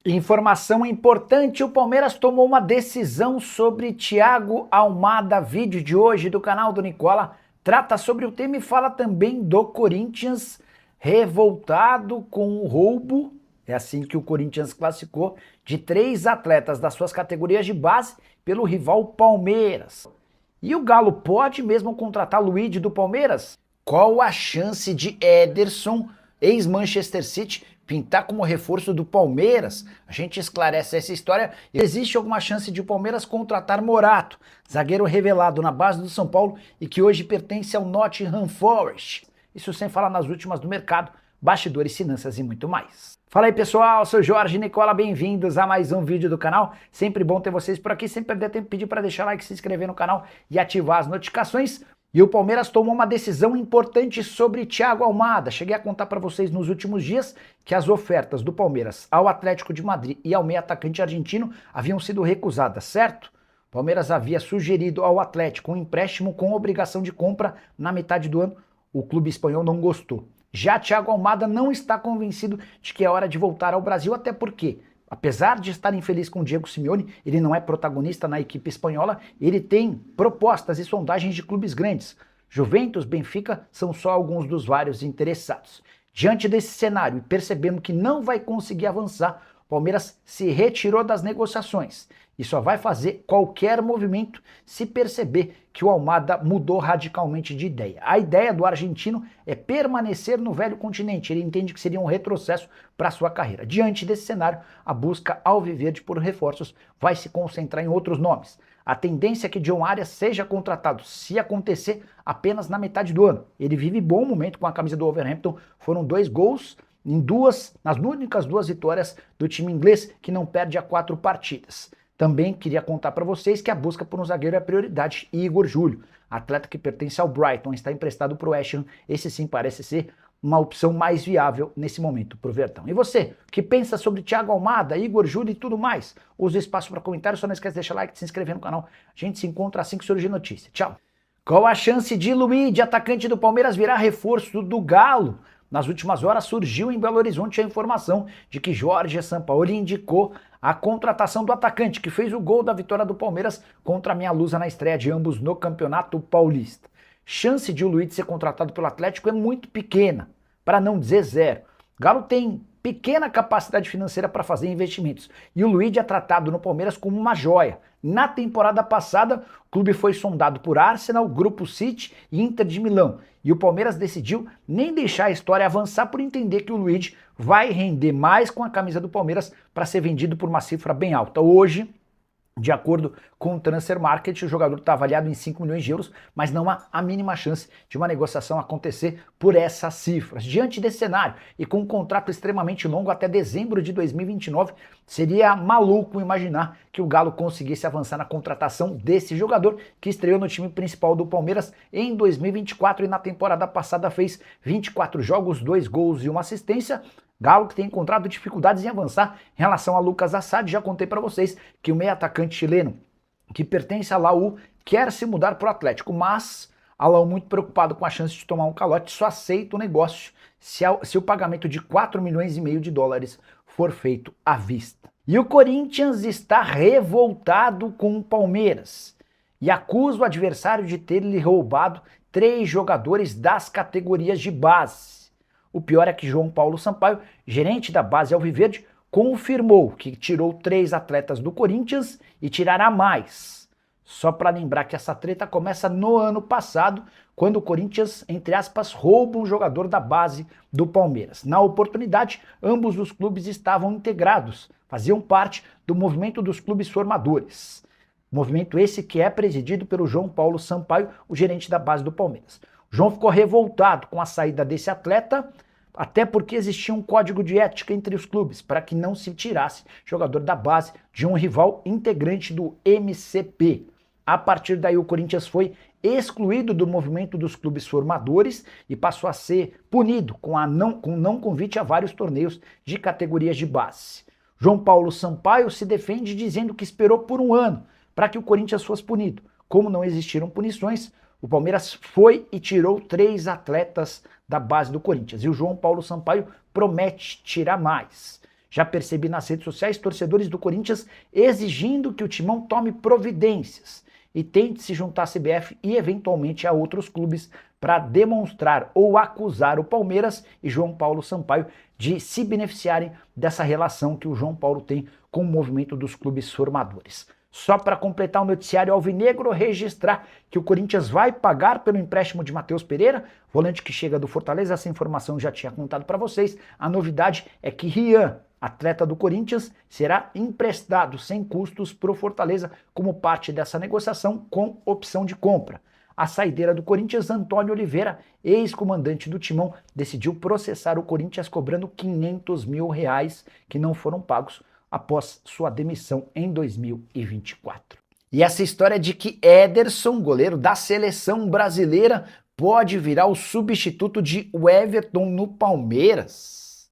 Informação importante, o Palmeiras tomou uma decisão sobre Thiago Almada. Vídeo de hoje do canal do Nicola trata sobre o tema e fala também do Corinthians revoltado com o roubo, é assim que o Corinthians classificou, de 3 atletas das suas categorias de base pelo rival Palmeiras. E o Galo pode mesmo contratar Luiz do Palmeiras? Qual a chance de Ederson, ex-Manchester City, pintar como reforço do Palmeiras? A gente esclarece essa história. Existe alguma chance de o Palmeiras contratar Morato, zagueiro revelado na base do São Paulo e que hoje pertence ao Nottingham Forest? Isso sem falar nas últimas do mercado, bastidores, finanças e muito mais. Fala aí pessoal, sou Jorge Nicola, bem-vindos a mais um vídeo do canal. Sempre bom ter vocês por aqui, sem perder tempo, pedir para deixar like, se inscrever no canal e ativar as notificações. E o Palmeiras tomou uma decisão importante sobre Thiago Almada. Cheguei a contar para vocês nos últimos dias que as ofertas do Palmeiras ao Atlético de Madrid e ao meio atacante argentino haviam sido recusadas, certo? O Palmeiras havia sugerido ao Atlético um empréstimo com obrigação de compra na metade do ano. O clube espanhol não gostou. Já Thiago Almada não está convencido de que é hora de voltar ao Brasil, até porque, apesar de estar infeliz com o Diego Simeone, ele não é protagonista na equipe espanhola, ele tem propostas e sondagens de clubes grandes. Juventus, Benfica são só alguns dos vários interessados. Diante desse cenário e percebendo que não vai conseguir avançar, o Palmeiras se retirou das negociações e só vai fazer qualquer movimento se perceber que o Almada mudou radicalmente de ideia. A ideia do argentino é permanecer no velho continente, ele entende que seria um retrocesso para sua carreira. Diante desse cenário, a busca alviverde por reforços vai se concentrar em outros nomes. A tendência é que John Arias seja contratado, se acontecer, apenas na metade do ano. Ele vive bom momento com a camisa do Wolverhampton, foram 2 gols nas únicas 2 vitórias do time inglês, que não perde há 4 partidas. Também queria contar para vocês que a busca por um zagueiro é prioridade. Igor Júlio, atleta que pertence ao Brighton, está emprestado para o West Ham. Esse sim parece ser uma opção mais viável nesse momento para o Verdão. E você, o que pensa sobre Thiago Almada, Igor Júlio e tudo mais? Use espaço para comentário, só não esquece de deixar like, de se inscrever no canal. A gente se encontra assim que surgir notícia. Tchau! Qual a chance de Luiz, atacante do Palmeiras, virar reforço do Galo? Nas últimas horas surgiu em Belo Horizonte a informação de que Jorge Sampaoli indicou a contratação do atacante que fez o gol da vitória do Palmeiras contra a Meia-Lusa na estreia de ambos no Campeonato Paulista. Chance de o Luiz ser contratado pelo Atlético é muito pequena, para não dizer zero. Galo tem pequena capacidade financeira para fazer investimentos e o Luiz é tratado no Palmeiras como uma joia. Na temporada passada, o clube foi sondado por Arsenal, Grupo City e Inter de Milão. E o Palmeiras decidiu nem deixar a história avançar por entender que o Luiz vai render mais com a camisa do Palmeiras para ser vendido por uma cifra bem alta. Hoje, de acordo com o Transfer Market, o jogador está avaliado em 5 milhões de euros, mas não há a mínima chance de uma negociação acontecer por essas cifras. Diante desse cenário e com um contrato extremamente longo até dezembro de 2029, seria maluco imaginar que o Galo conseguisse avançar na contratação desse jogador que estreou no time principal do Palmeiras em 2024 e na temporada passada fez 24 jogos, 2 gols e 1 assistência. Galo que tem encontrado dificuldades em avançar em relação a Lucas Assad. Já contei para vocês que o meio atacante chileno que pertence a Laú quer se mudar para o Atlético, mas a Laú, muito preocupado com a chance de tomar um calote, só aceita o negócio se o pagamento de 4,5 milhões de dólares for feito à vista. E o Corinthians está revoltado com o Palmeiras e acusa o adversário de ter lhe roubado 3 jogadores das categorias de base. O pior é que João Paulo Sampaio, gerente da base alviverde, confirmou que tirou 3 atletas do Corinthians e tirará mais. Só para lembrar que essa treta começa no ano passado, quando o Corinthians, entre aspas, rouba um jogador da base do Palmeiras. Na oportunidade, ambos os clubes estavam integrados, faziam parte do movimento dos clubes formadores. Movimento esse que é presidido pelo João Paulo Sampaio, o gerente da base do Palmeiras. O João ficou revoltado com a saída desse atleta, até porque existia um código de ética entre os clubes para que não se tirasse jogador da base de um rival integrante do MCP. A partir daí o Corinthians foi excluído do movimento dos clubes formadores e passou a ser punido com não convite a vários torneios de categorias de base. João Paulo Sampaio se defende dizendo que esperou por 1 ano para que o Corinthians fosse punido. Como não existiram punições, o Palmeiras foi e tirou 3 atletas da base do Corinthians. E o João Paulo Sampaio promete tirar mais. Já percebi nas redes sociais torcedores do Corinthians exigindo que o Timão tome providências e tente se juntar à CBF e eventualmente a outros clubes para demonstrar ou acusar o Palmeiras e João Paulo Sampaio de se beneficiarem dessa relação que o João Paulo tem com o movimento dos clubes formadores. Só para completar o noticiário alvinegro, registrar que o Corinthians vai pagar pelo empréstimo de Matheus Pereira, volante que chega do Fortaleza. Essa informação já tinha contado para vocês. A novidade é que Rian, atleta do Corinthians, será emprestado sem custos para o Fortaleza como parte dessa negociação com opção de compra. A saideira do Corinthians, Antônio Oliveira, ex-comandante do Timão, decidiu processar o Corinthians cobrando R$500 mil que não foram pagos após sua demissão em 2024. E essa história de que Ederson, goleiro da seleção brasileira, pode virar o substituto de Everton no Palmeiras.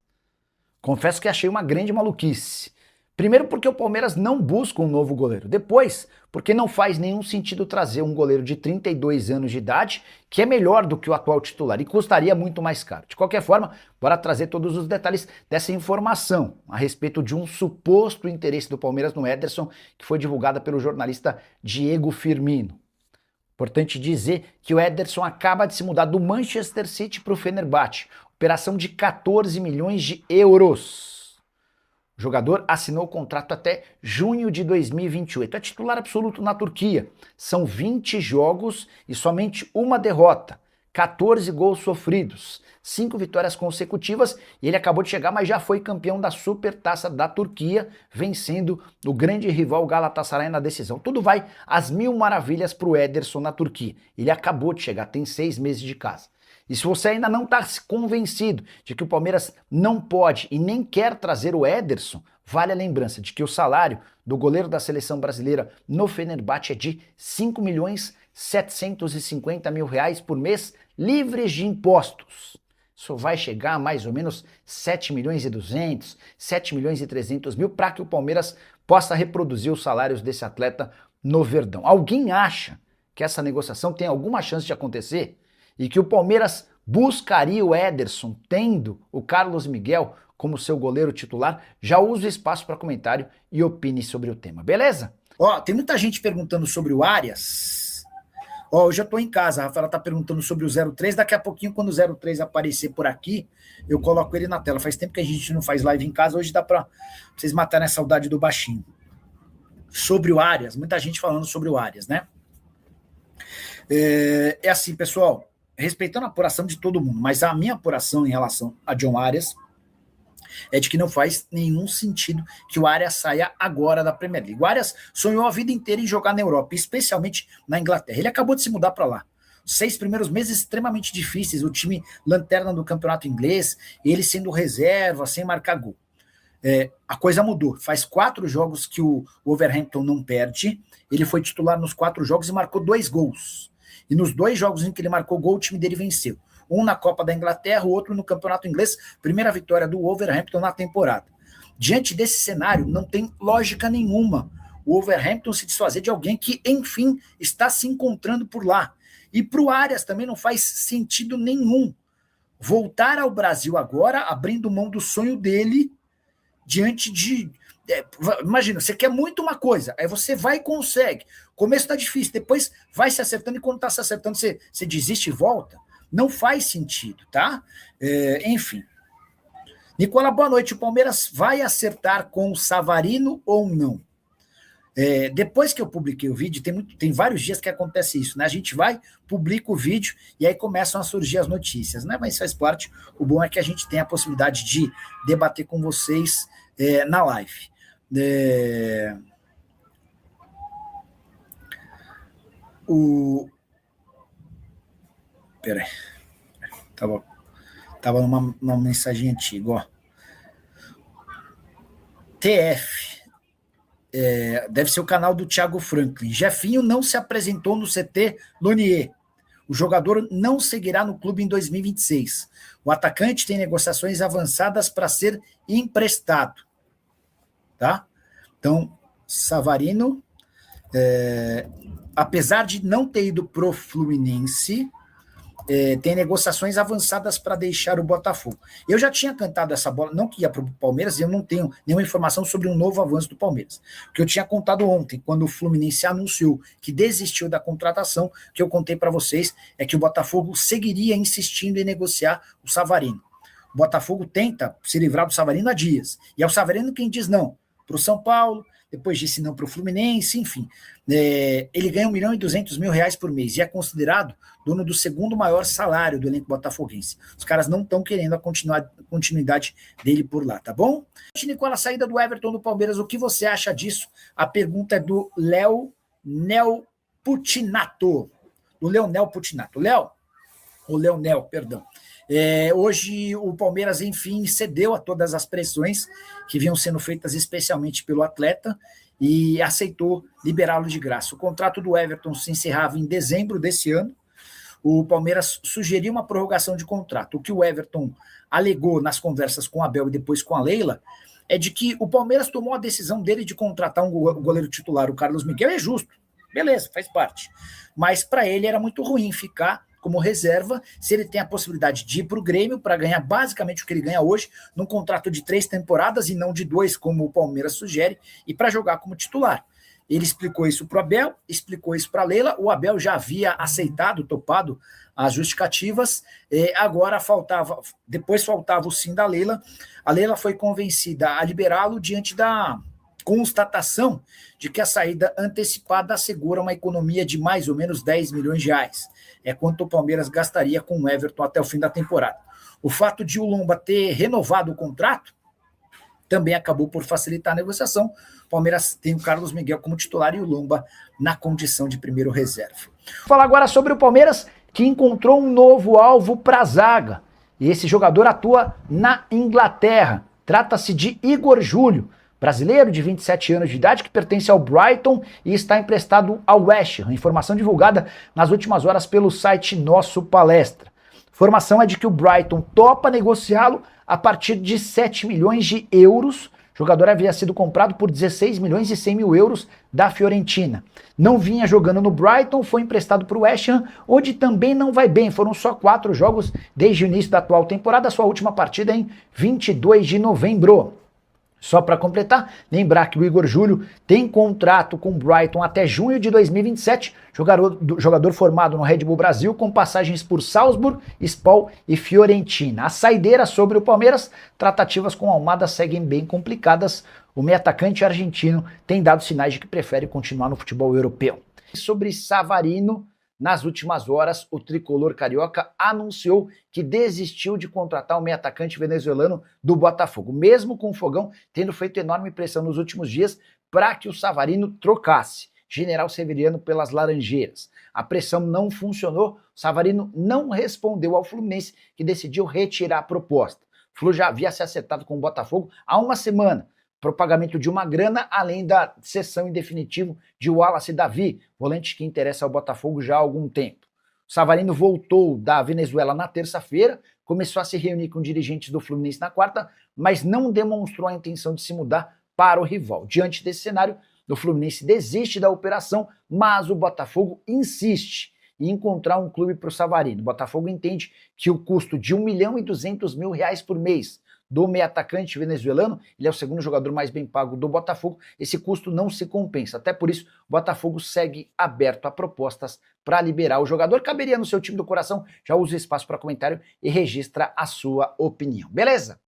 Confesso que achei uma grande maluquice. Primeiro porque o Palmeiras não busca um novo goleiro. Depois, porque não faz nenhum sentido trazer um goleiro de 32 anos de idade, que é melhor do que o atual titular e custaria muito mais caro. De qualquer forma, bora trazer todos os detalhes dessa informação a respeito de um suposto interesse do Palmeiras no Ederson, que foi divulgada pelo jornalista Diego Firmino. Importante dizer que o Ederson acaba de se mudar do Manchester City para o Fenerbahçe, operação de 14 milhões de euros. O jogador assinou o contrato até junho de 2028. É titular absoluto na Turquia. São 20 jogos e somente uma derrota. 14 gols sofridos, 5 vitórias consecutivas e ele acabou de chegar, mas já foi campeão da Supertaça da Turquia, vencendo o grande rival Galatasaray na decisão. Tudo vai às mil maravilhas para o Ederson na Turquia. Ele acabou de chegar, tem 6 meses de casa. E se você ainda não está convencido de que o Palmeiras não pode e nem quer trazer o Ederson, vale a lembrança de que o salário do goleiro da seleção brasileira no Fenerbahçe é de R$5.750.000 por mês, livres de impostos. Isso vai chegar a mais ou menos 7.200.000, 7.300.000 para que o Palmeiras possa reproduzir os salários desse atleta no Verdão. Alguém acha que essa negociação tem alguma chance de acontecer? E que o Palmeiras buscaria o Ederson, tendo o Carlos Miguel como seu goleiro titular? Já use o espaço para comentário e opine sobre o tema, beleza? Ó, tem muita gente perguntando sobre o Arias. Ó, eu já tô em casa, a Rafaela tá perguntando sobre o 03, daqui a pouquinho, quando o 03 aparecer por aqui, eu coloco ele na tela. Faz tempo que a gente não faz live em casa, hoje dá para vocês matarem a saudade do baixinho. Sobre o Arias, muita gente falando sobre o Arias, né? É assim, pessoal, respeitando a apuração de todo mundo, mas a minha apuração em relação a John Arias é de que não faz nenhum sentido que o Arias saia agora da Premier League. O Arias sonhou a vida inteira em jogar na Europa, especialmente na Inglaterra. Ele acabou de se mudar para lá. Os 6 primeiros meses extremamente difíceis, o time lanterna do campeonato inglês, ele sendo reserva, sem marcar gol. A coisa mudou. Faz 4 jogos que o Wolverhampton não perde, ele foi titular nos 4 jogos e marcou 2 gols. E nos 2 jogos em que ele marcou gol, o time dele venceu. Um na Copa da Inglaterra, o outro no Campeonato Inglês. Primeira vitória do Wolverhampton na temporada. Diante desse cenário, não tem lógica nenhuma o Wolverhampton se desfazer de alguém que, enfim, está se encontrando por lá. E para o Arias também não faz sentido nenhum voltar ao Brasil agora, abrindo mão do sonho dele, diante de... imagina, você quer muito uma coisa, aí você vai e consegue. O começo tá difícil, depois vai se acertando, e quando tá se acertando, você desiste e volta. Não faz sentido, tá? Enfim. Nicola, boa noite. O Palmeiras vai acertar com o Savarino ou não? Depois que eu publiquei o vídeo, tem vários dias que acontece isso, né? A gente vai, publica o vídeo e aí começam a surgir as notícias, né? Mas faz parte. O bom é que a gente tem a possibilidade de debater com vocês na live. Peraí. Tava numa mensagem antiga, ó. TF. Deve ser o canal do Thiago Franklin. Jefinho não se apresentou no CT Lonier. O jogador não seguirá no clube em 2026. O atacante tem negociações avançadas para ser emprestado. Tá? Então, Savarino, apesar de não ter ido pro Fluminense, tem negociações avançadas para deixar o Botafogo. Eu já tinha cantado essa bola, não que ia para o Palmeiras, e eu não tenho nenhuma informação sobre um novo avanço do Palmeiras. O que eu tinha contado ontem, quando o Fluminense anunciou que desistiu da contratação, que eu contei para vocês, é que o Botafogo seguiria insistindo em negociar o Savarino. O Botafogo tenta se livrar do Savarino há dias, e é o Savarino quem diz não para o São Paulo, depois disse não para o Fluminense, enfim. Ele ganha R$1.200.000 por mês e é considerado dono do segundo maior salário do elenco botafoguense. Os caras não estão querendo a continuidade dele por lá, tá bom? Nicola, a saída do Everton do Palmeiras, o que você acha disso? A pergunta é do Leonel Putinato. Leonel, perdão. Hoje o Palmeiras, enfim, cedeu a todas as pressões que vinham sendo feitas especialmente pelo atleta e aceitou liberá-lo de graça. O contrato do Everton se encerrava em dezembro desse ano. O Palmeiras sugeriu uma prorrogação de contrato. O que o Everton alegou nas conversas com o Abel e depois com a Leila é de que o Palmeiras tomou a decisão dele de contratar um goleiro titular, o Carlos Miguel, é justo. Beleza, faz parte. Mas para ele era muito ruim ficar como reserva, se ele tem a possibilidade de ir para o Grêmio para ganhar basicamente o que ele ganha hoje, num contrato de 3 temporadas e não de 2, como o Palmeiras sugere, e para jogar como titular. Ele explicou isso para o Abel, explicou isso para a Leila, o Abel já havia aceitado, topado as justificativas, agora depois faltava o sim da Leila. A Leila foi convencida a liberá-lo diante da constatação de que a saída antecipada assegura uma economia de mais ou menos R$10 milhões. É quanto o Palmeiras gastaria com o Everton até o fim da temporada. O fato de o Lomba ter renovado o contrato também acabou por facilitar a negociação. O Palmeiras tem o Carlos Miguel como titular e o Lomba na condição de primeiro reserva. Vou falar agora sobre o Palmeiras, que encontrou um novo alvo para a zaga. E esse jogador atua na Inglaterra. Trata-se de Igor Júlio, brasileiro de 27 anos de idade, que pertence ao Brighton e está emprestado ao West Ham. Informação divulgada nas últimas horas pelo site Nosso Palestra. Informação é de que o Brighton topa negociá-lo a partir de 7 milhões de euros. O jogador havia sido comprado por 16 milhões e 100 mil euros da Fiorentina. Não vinha jogando no Brighton, foi emprestado para o West Ham, onde também não vai bem. Foram só 4 jogos desde o início da atual temporada, sua última partida em 22 de novembro. Só para completar, lembrar que o Igor Júlio tem contrato com o Brighton até junho de 2027, jogador formado no Red Bull Brasil, com passagens por Salzburg, Spal e Fiorentina. A saideira sobre o Palmeiras, tratativas com a Almada seguem bem complicadas. O meio-atacante argentino tem dado sinais de que prefere continuar no futebol europeu. Sobre Savarino, nas últimas horas, o tricolor carioca anunciou que desistiu de contratar o meio-atacante venezuelano do Botafogo, mesmo com o Fogão tendo feito enorme pressão nos últimos dias para que o Savarino trocasse General Severiano pelas Laranjeiras. A pressão não funcionou, o Savarino não respondeu ao Fluminense, que decidiu retirar a proposta. O Flu já havia se acertado com o Botafogo há uma semana, para o pagamento de uma grana, além da cessão em definitivo de Wallace Davi, volante que interessa ao Botafogo já há algum tempo. O Savarino voltou da Venezuela na terça-feira, começou a se reunir com dirigentes do Fluminense na quarta, mas não demonstrou a intenção de se mudar para o rival. Diante desse cenário, o Fluminense desiste da operação, mas o Botafogo insiste em encontrar um clube para o Savarino. O Botafogo entende que o custo de R$1.200.000 por mês do meio-atacante venezuelano, ele é o segundo jogador mais bem pago do Botafogo, esse custo não se compensa. Até por isso, o Botafogo segue aberto a propostas para liberar o jogador. Caberia no seu time do coração, já usa o espaço para comentário e registra a sua opinião. Beleza?